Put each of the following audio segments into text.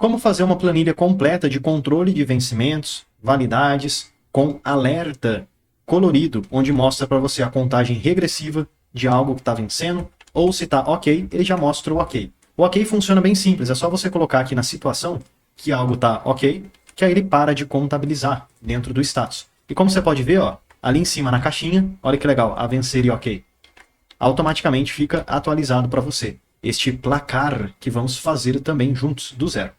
Como fazer uma planilha completa de controle de vencimentos, validades, com alerta colorido, onde mostra para você a contagem regressiva de algo que está vencendo, ou se está ok, ele já mostra o ok. O ok funciona bem simples, é só você colocar aqui na situação que algo está ok, que aí ele para de contabilizar dentro do status. E como você pode ver, ó, ali em cima na caixinha, olha que legal, a vencer e ok. Automaticamente fica atualizado para você este placar que vamos fazer também juntos do zero.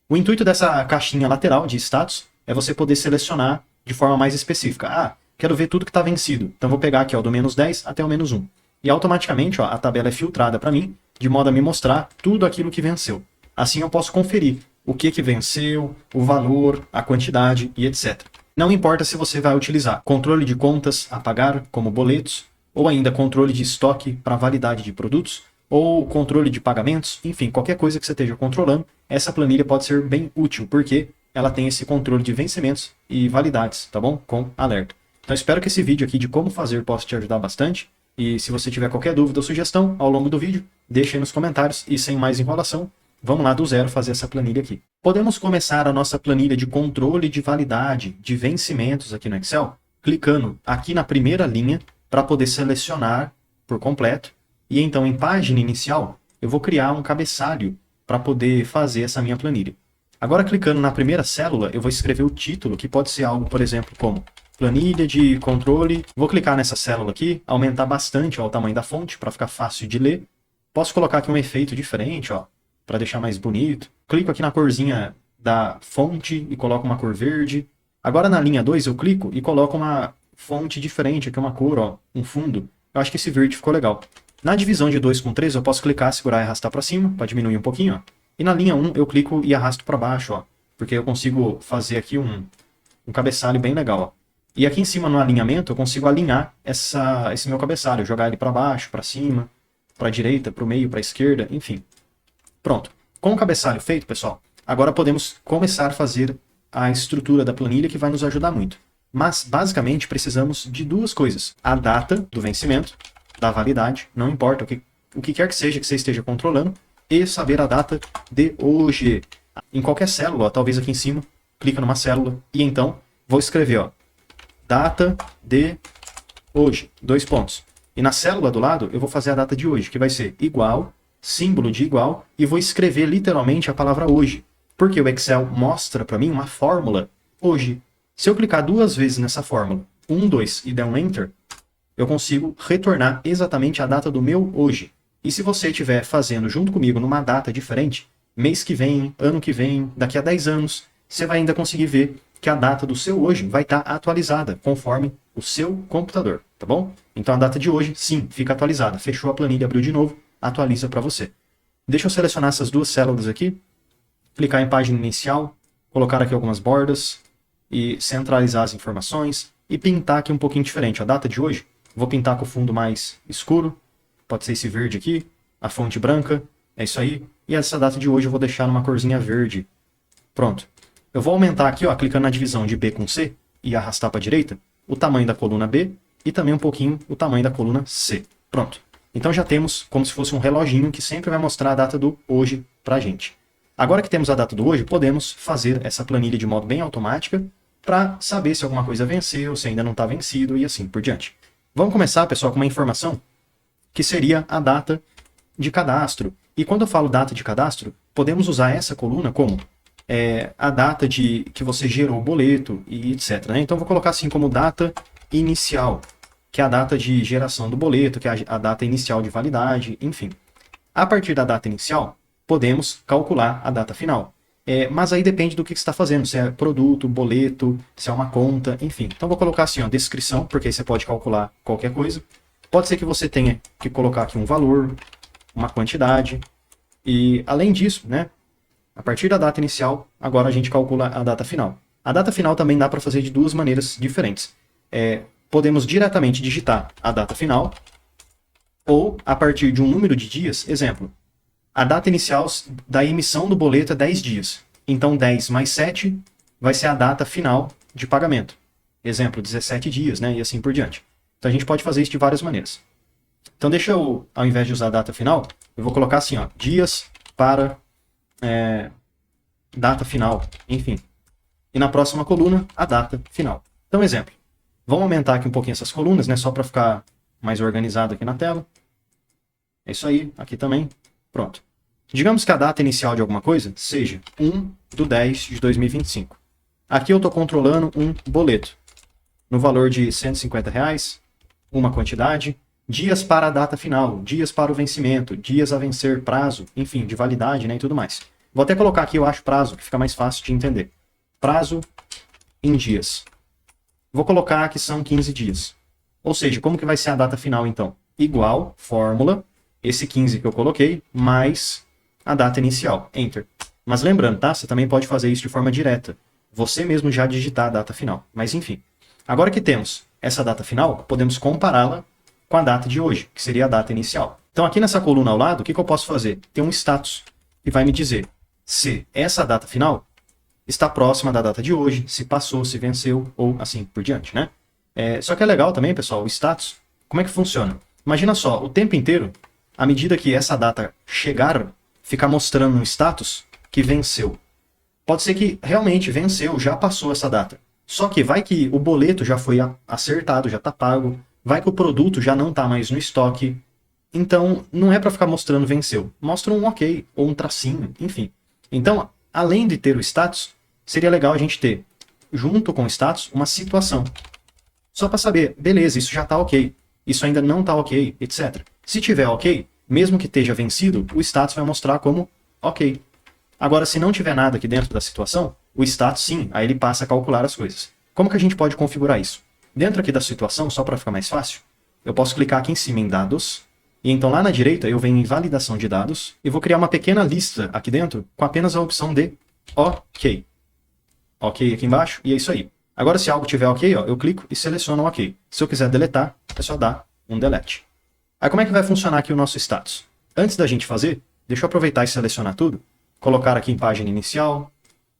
O intuito dessa caixinha lateral de status é você poder selecionar de forma mais específica. Ah, quero ver tudo que está vencido. Então vou pegar aqui ó, do menos 10 até o menos 1. E automaticamente ó, a tabela é filtrada para mim, de modo a me mostrar tudo aquilo que venceu. Assim eu posso conferir o que venceu, o valor, a quantidade e etc. Não importa se você vai utilizar controle de contas a pagar, como boletos, ou ainda controle de estoque para validade de produtos, ou controle de pagamentos, enfim, qualquer coisa que você esteja controlando, essa planilha pode ser bem útil, porque ela tem esse controle de vencimentos e validades, tá bom? Com alerta. Então espero que esse vídeo aqui de como fazer possa te ajudar bastante, e se você tiver qualquer dúvida ou sugestão ao longo do vídeo, deixa aí nos comentários, e sem mais enrolação, vamos lá do zero fazer essa planilha aqui. Podemos começar a nossa planilha de controle de validade de vencimentos aqui no Excel, clicando aqui na primeira linha para poder selecionar por completo. E então em página inicial eu vou criar um cabeçalho para poder fazer essa minha planilha. Agora clicando na primeira célula eu vou escrever o título, que pode ser algo, por exemplo, como planilha de controle. Vou clicar nessa célula aqui, aumentar bastante ó, o tamanho da fonte para ficar fácil de ler. Posso colocar aqui um efeito diferente, ó, para deixar mais bonito. Clico aqui na corzinha da fonte e coloco uma cor verde. Agora na linha 2 eu clico e coloco uma fonte diferente, aqui uma cor, ó, um fundo. Eu acho que esse verde ficou legal. Na divisão de 2 com 3 eu posso clicar, segurar e arrastar para cima, para diminuir um pouquinho. Ó. E na linha 1 eu clico e arrasto para baixo, ó, porque eu consigo fazer aqui um cabeçalho bem legal. Ó. E aqui em cima no alinhamento eu consigo alinhar esse meu cabeçalho, jogar ele para baixo, para cima, para a direita, para o meio, para a esquerda, enfim. Pronto. Com o cabeçalho feito, pessoal, agora podemos começar a fazer a estrutura da planilha que vai nos ajudar muito. Mas, basicamente, precisamos de duas coisas. A data do vencimento, da validade, não importa o que quer que seja que você esteja controlando, e saber a data de hoje. Em qualquer célula, ó, talvez aqui em cima, clica numa célula, e então vou escrever, ó, data de hoje, 2 pontos. E na célula do lado, eu vou fazer a data de hoje, que vai ser igual, símbolo de igual, e vou escrever literalmente a palavra hoje. Porque o Excel mostra para mim uma fórmula hoje. Se eu clicar 2 vezes nessa fórmula, 1, 2 e der um Enter, eu consigo retornar exatamente a data do meu hoje. E se você estiver fazendo junto comigo numa data diferente, mês que vem, ano que vem, daqui a 10 anos, você vai ainda conseguir ver que a data do seu hoje vai estar atualizada conforme o seu computador, tá bom? Então a data de hoje, sim, fica atualizada. Fechou a planilha, abriu de novo, atualiza para você. Deixa eu selecionar essas 2 células aqui, clicar em página inicial, colocar aqui algumas bordas e centralizar as informações e pintar aqui um pouquinho diferente. A data de hoje, vou pintar com o fundo mais escuro, pode ser esse verde aqui, a fonte branca, é isso aí. E essa data de hoje eu vou deixar numa corzinha verde. Pronto. Eu vou aumentar aqui, ó, clicando na divisão de B com C e arrastar para a direita, o tamanho da coluna B e também um pouquinho o tamanho da coluna C. Pronto. Então já temos como se fosse um reloginho que sempre vai mostrar a data do hoje para a gente. Agora que temos a data do hoje, podemos fazer essa planilha de modo bem automática para saber se alguma coisa venceu, se ainda não está vencido e assim por diante. Vamos começar, pessoal, com uma informação que seria a data de cadastro. E quando eu falo data de cadastro, podemos usar essa coluna como a data que você gerou o boleto e etc. Né? Então vou colocar assim como data inicial, que é a data de geração do boleto, que é a data inicial de validade, enfim. A partir da data inicial, podemos calcular a data final. Mas aí depende do que você está fazendo, se é produto, boleto, se é uma conta, enfim. Então vou colocar assim, ó, descrição, porque aí você pode calcular qualquer coisa. Pode ser que você tenha que colocar aqui um valor, uma quantidade. E além disso, né, a partir da data inicial, agora a gente calcula a data final. A data final também dá para fazer de 2 maneiras diferentes. Podemos diretamente digitar a data final, ou a partir de um número de dias, exemplo, a data inicial da emissão do boleto é 10 dias. Então 10 mais 7 vai ser a data final de pagamento. Exemplo, 17 dias, né? E assim por diante. Então a gente pode fazer isso de várias maneiras. Então deixa eu, ao invés de usar a data final, eu vou colocar assim, ó, dias para data final, enfim. E na próxima coluna, a data final. Então, exemplo. Vamos aumentar aqui um pouquinho essas colunas, né? Só para ficar mais organizado aqui na tela. É isso aí, aqui também. Pronto. Digamos que a data inicial de alguma coisa seja 1/10/2025. Aqui eu estou controlando um boleto no valor de R$ 150, uma quantidade, dias para a data final, dias para o vencimento, dias a vencer, prazo, enfim, de validade, né, e tudo mais. Vou até colocar aqui, eu acho, prazo, que fica mais fácil de entender. Prazo em dias. Vou colocar que são 15 dias. Ou seja, como que vai ser a data final, então? Igual, fórmula, esse 15 que eu coloquei, mais a data inicial, Enter. Mas lembrando, tá? Você também pode fazer isso de forma direta. Você mesmo já digitar a data final. Mas enfim. Agora que temos essa data final, podemos compará-la com a data de hoje, que seria a data inicial. Então aqui nessa coluna ao lado, o que eu posso fazer? Tem um status que vai me dizer se essa data final está próxima da data de hoje, se passou, se venceu, ou assim por diante, né? Só que é legal também, pessoal, o status, como é que funciona? Imagina só, o tempo inteiro, à medida que essa data chegar, ficar mostrando no status que venceu. Pode ser que realmente venceu, já passou essa data. Só que vai que o boleto já foi acertado, já está pago, vai que o produto já não está mais no estoque. Então, não é para ficar mostrando venceu. Mostra um ok, ou um tracinho, enfim. Então, além de ter o status, seria legal a gente ter, junto com o status, uma situação. Só para saber, beleza, isso já está ok, isso ainda não está ok, etc. Se tiver ok, mesmo que esteja vencido, o status vai mostrar como ok. Agora, se não tiver nada aqui dentro da situação, o status sim, aí ele passa a calcular as coisas. Como que a gente pode configurar isso? Dentro aqui da situação, só para ficar mais fácil, eu posso clicar aqui em cima em dados, e então lá na direita eu venho em validação de dados, e vou criar uma pequena lista aqui dentro com apenas a opção de OK. OK aqui embaixo, e é isso aí. Agora se algo tiver OK, ó, eu clico e seleciono o OK. Se eu quiser deletar, é só dar um delete. Aí como é que vai funcionar aqui o nosso status? Antes da gente fazer, deixa eu aproveitar e selecionar tudo, colocar aqui em página inicial,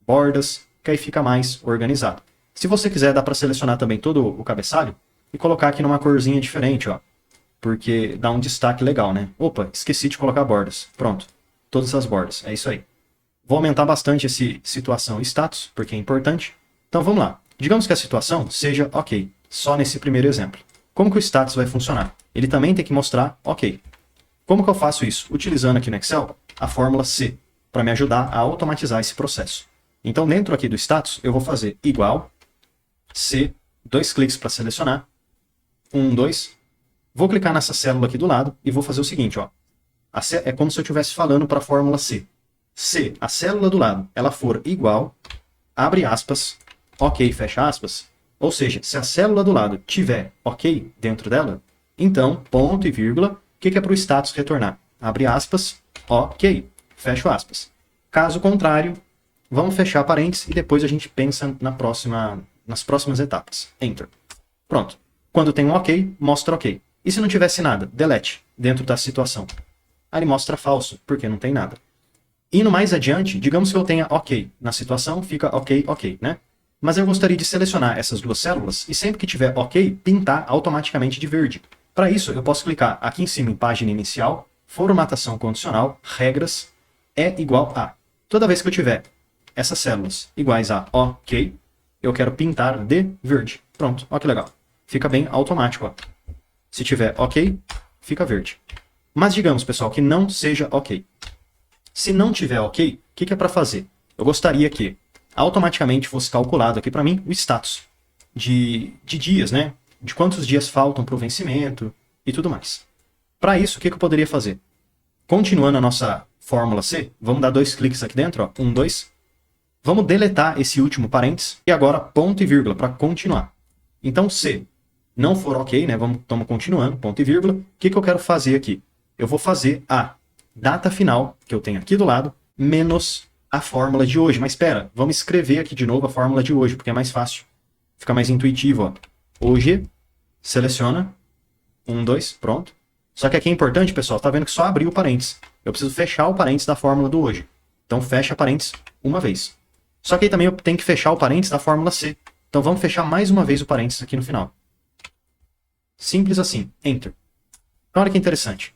bordas, que aí fica mais organizado. Se você quiser, dá para selecionar também todo o cabeçalho e colocar aqui numa corzinha diferente, ó, porque dá um destaque legal, né? Opa, esqueci de colocar bordas. Pronto, todas as bordas, é isso aí. Vou aumentar bastante esse situação e status, porque é importante. Então vamos lá. Digamos que a situação seja OK, só nesse primeiro exemplo. Como que o status vai funcionar? Ele também tem que mostrar OK. Como que eu faço isso? Utilizando aqui no Excel a fórmula C, para me ajudar a automatizar esse processo. Então dentro aqui do status, eu vou fazer igual C, 2 cliques para selecionar, 1, 2, vou clicar nessa célula aqui do lado e vou fazer o seguinte, ó. É como se eu estivesse falando para a fórmula C. Se a célula do lado ela for igual, abre aspas, OK, fecha aspas, ou seja, se a célula do lado tiver OK dentro dela, então, ponto e vírgula, o que é para o status retornar? Abre aspas, OK, fecha aspas. Caso contrário, vamos fechar parênteses e depois a gente pensa nas próximas etapas. Enter. Pronto. Quando tem um OK, mostra OK. E se não tivesse nada? Delete, dentro da situação. Aí ele mostra falso, porque não tem nada. Indo mais adiante, digamos que eu tenha OK. Na situação fica OK, OK, né? Mas eu gostaria de selecionar essas duas células e sempre que tiver OK, pintar automaticamente de verde. Para isso, eu posso clicar aqui em cima em página inicial, formatação condicional, regras, é igual a. Toda vez que eu tiver essas células iguais a OK, eu quero pintar de verde. Pronto, olha que legal. Fica bem automático, ó. Se tiver OK, fica verde. Mas digamos, pessoal, que não seja OK. Se não tiver OK, o que é para fazer? Eu gostaria que automaticamente fosse calculado aqui para mim o status de dias, né? De quantos dias faltam para o vencimento e tudo mais. Para isso, o que eu poderia fazer? Continuando a nossa fórmula C, vamos dar 2 cliques aqui dentro, ó, 1, 2. Vamos deletar esse último parênteses e agora ponto e vírgula para continuar. Então, se não for OK, né? Estamos continuando, ponto e vírgula. O que eu quero fazer aqui? Eu vou fazer a data final, que eu tenho aqui do lado, menos a fórmula de hoje. Mas espera, vamos escrever aqui de novo a fórmula de hoje, porque é mais fácil. Fica mais intuitivo, ó. Hoje, seleciona, 1, 2, pronto. Só que aqui é importante, pessoal, tá vendo que só abriu o parênteses. Eu preciso fechar o parênteses da fórmula do hoje. Então fecha parênteses uma vez. Só que aí também eu tenho que fechar o parênteses da fórmula C. Então vamos fechar mais uma vez o parênteses aqui no final. Simples assim, Enter. Então olha que interessante.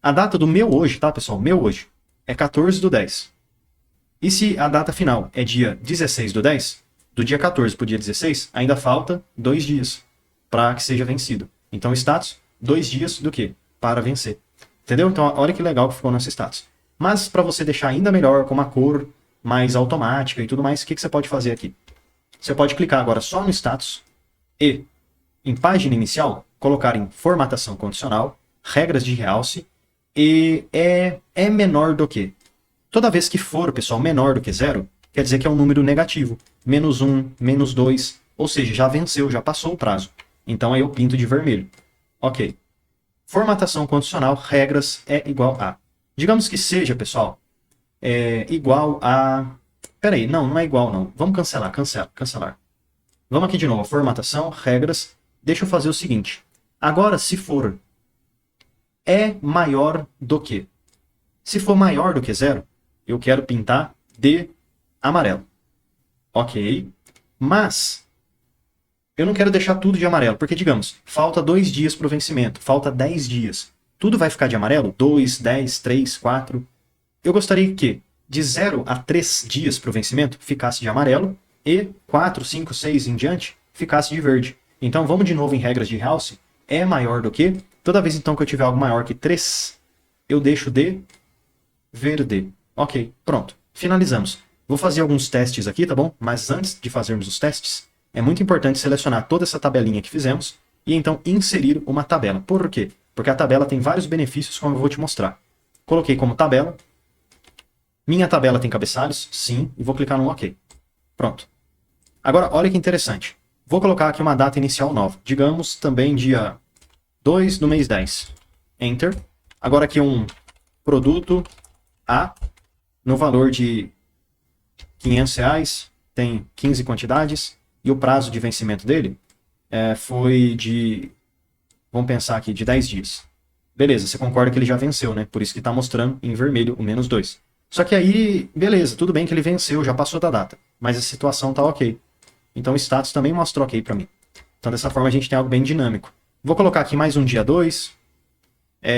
A data do meu hoje, tá, pessoal? Meu hoje é 14/10. E se a data final é dia 16/10, do dia 14 para o dia 16, ainda falta 2 dias para que seja vencido. Então, status, 2 dias do quê? Para vencer. Entendeu? Então, olha que legal que ficou nosso status. Mas, para você deixar ainda melhor, com uma cor mais automática e tudo mais, o que você pode fazer aqui? Você pode clicar agora só no status e, em página inicial, colocar em formatação condicional, regras de realce, e é menor do que. Toda vez que for, pessoal, menor do que 0, quer dizer que é um número negativo. -1, -2, ou seja, já venceu, já passou o prazo. Então aí eu pinto de vermelho. Ok. Formatação condicional, regras é igual a. Digamos que seja, pessoal, igual a... Peraí, não é igual não. Vamos cancelar, cancelar. Vamos aqui de novo, formatação, regras. Deixa eu fazer o seguinte. Agora, se for maior do que. Se for maior do que 0, eu quero pintar de amarelo. Ok. Mas eu não quero deixar tudo de amarelo, porque, digamos, falta 2 dias para o vencimento, falta 10 dias. Tudo vai ficar de amarelo? 2, 10, 3, 4. Eu gostaria que de 0 a 3 dias para o vencimento ficasse de amarelo e 4, 5, 6 em diante ficasse de verde. Então vamos de novo em regras de realce. É maior do que. Toda vez então que eu tiver algo maior que 3, eu deixo de verde. Ok, pronto. Finalizamos. Vou fazer alguns testes aqui, tá bom? Mas antes de fazermos os testes, é muito importante selecionar toda essa tabelinha que fizemos e então inserir uma tabela. Por quê? Porque a tabela tem vários benefícios, como eu vou te mostrar. Coloquei como tabela. Minha tabela tem cabeçalhos? Sim. E vou clicar no OK. Pronto. Agora, olha que interessante. Vou colocar aqui uma data inicial nova. Digamos também dia 2 do mês 10. Enter. Agora aqui um produto A no valor de R$500. Tem 15 quantidades. E o prazo de vencimento dele foi de... Vamos pensar aqui, de 10 dias. Beleza, você concorda que ele já venceu, né? Por isso que está mostrando em vermelho o -2. Só que aí, beleza, tudo bem que ele venceu, já passou da data. Mas a situação está ok. Então o status também mostra ok para mim. Então dessa forma a gente tem algo bem dinâmico. Vou colocar aqui mais um dia 2.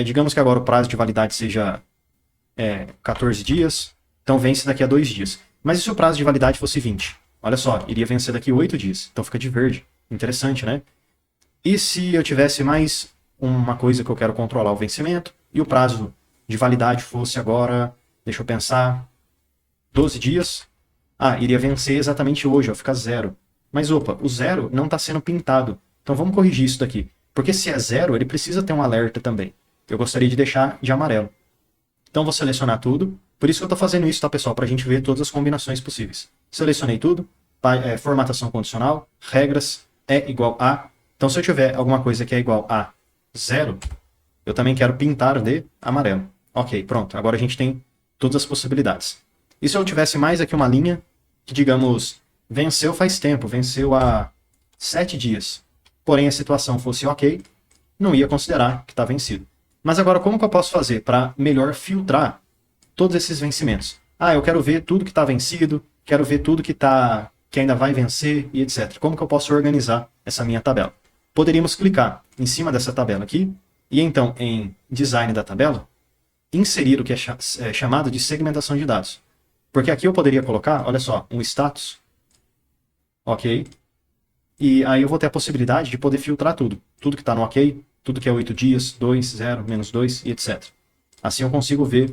Digamos que agora o prazo de validade seja 14 dias. Então vence daqui a 2 dias. Mas e se o prazo de validade fosse 20? Olha só, iria vencer daqui a 8 dias. Então fica de verde. Interessante, né? E se eu tivesse mais uma coisa que eu quero controlar o vencimento e o prazo de validade fosse agora, deixa eu pensar, 12 dias? Iria vencer exatamente hoje, fica 0. Mas opa, o 0 não está sendo pintado. Então vamos corrigir isso daqui. Porque se é 0, ele precisa ter um alerta também. Eu gostaria de deixar de amarelo. Então vou selecionar tudo. Por isso que eu estou fazendo isso, tá, pessoal? Para a gente ver todas as combinações possíveis. Selecionei tudo. Formatação condicional. Regras é igual a. Então se eu tiver alguma coisa que é igual a 0, eu também quero pintar de amarelo. Ok, pronto. Agora a gente tem todas as possibilidades. E se eu tivesse mais aqui uma linha que, digamos, venceu faz tempo, venceu há 7 dias, porém a situação fosse ok, não ia considerar que está vencido. Mas agora, como que eu posso fazer para melhor filtrar todos esses vencimentos? Eu quero ver tudo que está vencido, quero ver tudo que ainda vai vencer e etc. Como que eu posso organizar essa minha tabela? Poderíamos clicar em cima dessa tabela aqui e então em design da tabela, inserir o que é chamado de segmentação de dados. Porque aqui eu poderia colocar, olha só, um status, ok? E aí eu vou ter a possibilidade de poder filtrar tudo. Tudo que está no ok, tudo que é 8 dias, 2, 0, -2 e etc. Assim eu consigo ver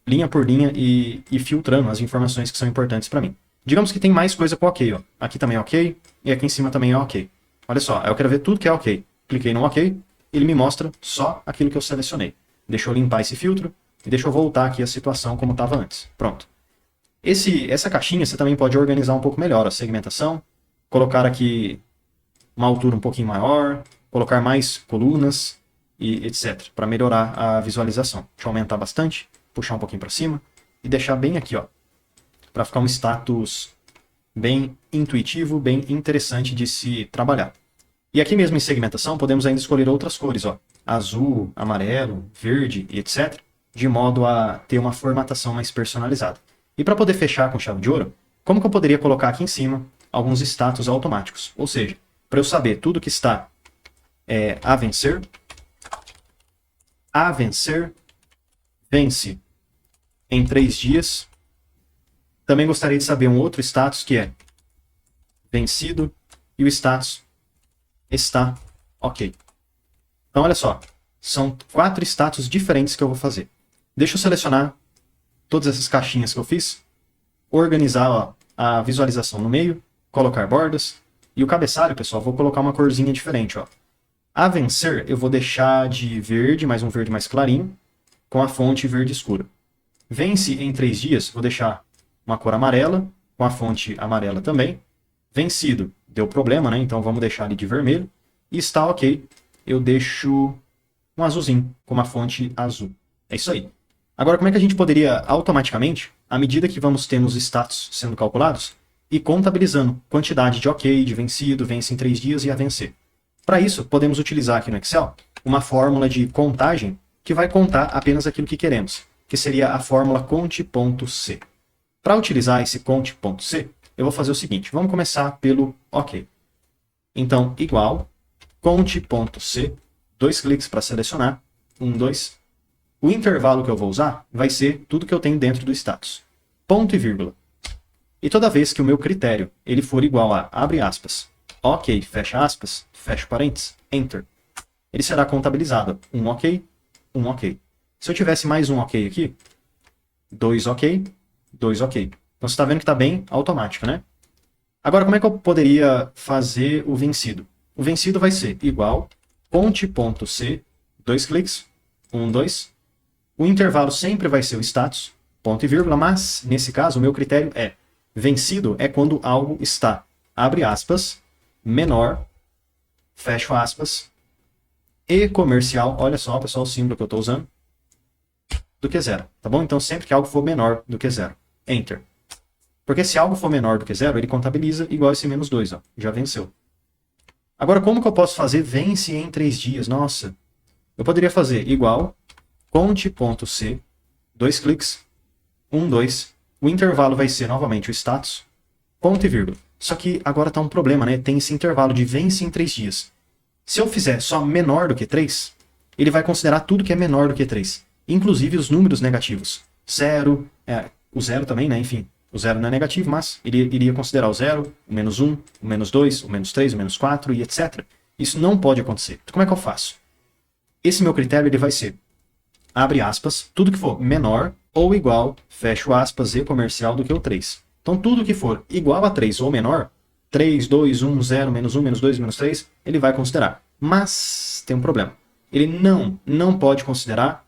linha por linha e filtrando as informações que são importantes para mim. Digamos que tem mais coisa com ok, ó. Aqui também é ok e aqui em cima também é ok. Olha só, eu quero ver tudo que é ok. Cliquei no ok, ele me mostra só aquilo que eu selecionei. Deixa eu limpar esse filtro e deixa eu voltar aqui a situação como estava antes. Pronto. Essa caixinha você também pode organizar um pouco melhor a segmentação, colocar aqui uma altura um pouquinho maior, colocar mais colunas e etc. para melhorar a visualização. Deixa eu aumentar bastante, puxar um pouquinho para cima e deixar bem aqui, ó, para ficar um status bem intuitivo, bem interessante de se trabalhar. E aqui mesmo em segmentação podemos ainda escolher outras cores, ó, azul, amarelo, verde e etc. de modo a ter uma formatação mais personalizada. E para poder fechar com chave de ouro, como que eu poderia colocar aqui em cima alguns status automáticos? Ou seja, para eu saber tudo que está a vencer, vence em 3 dias, Também gostaria de saber um outro status que é vencido e o status está ok. Então, olha só, são 4 status diferentes que eu vou fazer. Deixa eu selecionar todas essas caixinhas que eu fiz, organizar ó, a visualização no meio, colocar bordas, e o cabeçalho, pessoal, vou colocar uma corzinha diferente. Ó. A vencer, eu vou deixar de verde, mais um verde mais clarinho, com a fonte verde escura. Vence em 3 dias, vou deixar uma cor amarela, com a fonte amarela também. Vencido, deu problema, né? Então vamos deixar ele de vermelho. E está ok, eu deixo um azulzinho, com uma fonte azul. É isso aí. Agora, como é que a gente poderia automaticamente, à medida que vamos tendo os status sendo calculados, ir contabilizando quantidade de ok, de vencido, vence em 3 dias e a vencer? Para isso, podemos utilizar aqui no Excel uma fórmula de contagem que vai contar apenas aquilo que queremos, que seria a fórmula conte.c. Para utilizar esse conte.c, eu vou fazer o seguinte, vamos começar pelo ok. Então, igual conte.c, 2 cliques para selecionar, 1, 2. O intervalo que eu vou usar vai ser tudo que eu tenho dentro do status. Ponto e vírgula. E toda vez que o meu critério ele for igual a, abre aspas, ok, fecha aspas, fecha parênteses, enter, ele será contabilizado. Um ok, um ok. Se eu tivesse mais um ok aqui, 2 ok, 2 ok. Então você está vendo que está bem automático, né? Agora, como é que eu poderia fazer o vencido? O vencido vai ser igual conte.c, 2 cliques, 1, 2. O intervalo sempre vai ser o status, ponto e vírgula, mas, nesse caso, o meu critério é vencido é quando algo está, abre aspas, menor, fecho aspas, e comercial, olha só, pessoal, o símbolo que eu estou usando, do que 0, tá bom? Então, sempre que algo for menor do que 0, enter. Porque se algo for menor do que 0, ele contabiliza igual esse menos 2, ó, já venceu. Agora, como que eu posso fazer vence em 3 dias? Nossa, eu poderia fazer igual conte.c, 2 cliques, 1, 2. O intervalo vai ser novamente o status, ponto e vírgula. Só que agora está um problema, né? Tem esse intervalo de vence em 3 dias. Se eu fizer só menor do que 3, ele vai considerar tudo que é menor do que 3, inclusive os números negativos. 0, o 0 também, né? Enfim, o 0 não é negativo, mas ele iria considerar o 0, o menos 1, o menos 2, o menos 3, o menos 4 e etc. Isso não pode acontecer. Então, como é que eu faço? Esse meu critério ele vai ser, abre aspas, tudo que for menor ou igual, fecho aspas, e comercial do que o 3. Então, tudo que for igual a 3 ou menor, 3, 2, 1, 0, menos 1, menos 2, menos 3, ele vai considerar. Mas tem um problema. Ele não pode considerar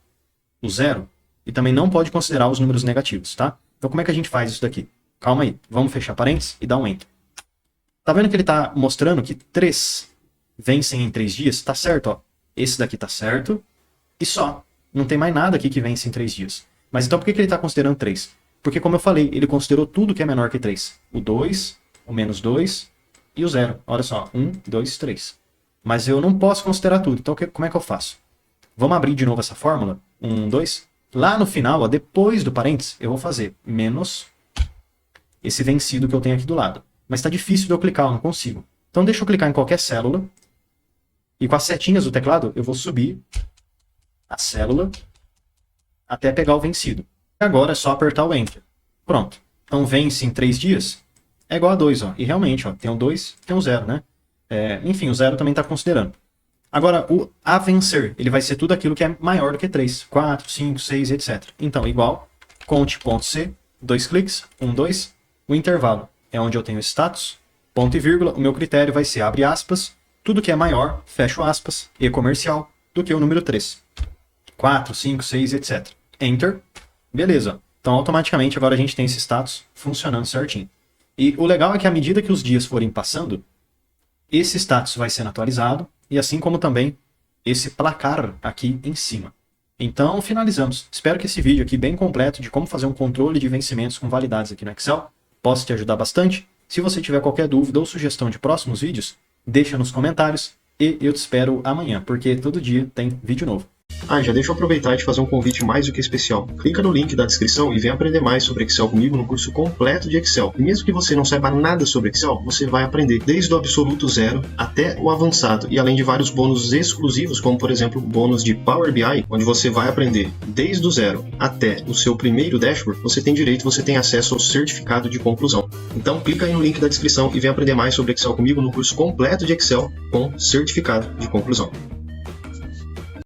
o 0 e também não pode considerar os números negativos, tá? Então, como é que a gente faz isso daqui? Calma aí, vamos fechar parênteses e dar um enter. Tá vendo que ele está mostrando que 3 vencem em 3 dias? Tá certo, ó. Esse daqui tá certo e só. Não tem mais nada aqui que vence em 3 dias. Mas então por que ele está considerando 3? Porque, como eu falei, ele considerou tudo que é menor que 3. O 2, o menos 2 e o 0. Olha só, 1, 2, 3. Mas eu não posso considerar tudo. Então, como é que eu faço? Vamos abrir de novo essa fórmula. 1, 2. Lá no final, ó, depois do parênteses, eu vou fazer menos esse vencido que eu tenho aqui do lado. Mas está difícil de eu clicar, eu não consigo. Então, deixa eu clicar em qualquer célula. E com as setinhas do teclado, eu vou subir a célula até pegar o vencido. E agora é só apertar o Enter. Pronto. Então vence em 3 dias é igual a 2. Ó. E realmente, ó, tem o 2, tem o 0, né? Enfim, o 0 também está considerando. Agora, o a vencer, ele vai ser tudo aquilo que é maior do que 3. 4, 5, 6, etc. Então, igual, conte.c, 2 cliques, 1, 2. O intervalo é onde eu tenho status, ponto e vírgula. O meu critério vai ser, abre aspas, tudo que é maior, fecho aspas, e comercial, do que o número 3. 4, 5, 6, etc. Enter. Beleza. Então, automaticamente, agora a gente tem esse status funcionando certinho. E o legal é que à medida que os dias forem passando, esse status vai sendo atualizado, e assim como também esse placar aqui em cima. Então, finalizamos. Espero que esse vídeo aqui bem completo de como fazer um controle de vencimentos com validades aqui no Excel possa te ajudar bastante. Se você tiver qualquer dúvida ou sugestão de próximos vídeos, deixa nos comentários e eu te espero amanhã, porque todo dia tem vídeo novo. Já deixa eu aproveitar e te fazer um convite mais do que especial. Clica no link da descrição e vem aprender mais sobre Excel comigo no curso completo de Excel. E mesmo que você não saiba nada sobre Excel, você vai aprender desde o absoluto zero até o avançado. E além de vários bônus exclusivos, como por exemplo o bônus de Power BI, onde você vai aprender desde o zero até o seu primeiro dashboard, você tem acesso ao certificado de conclusão. Então clica aí no link da descrição e vem aprender mais sobre Excel comigo no curso completo de Excel com certificado de conclusão.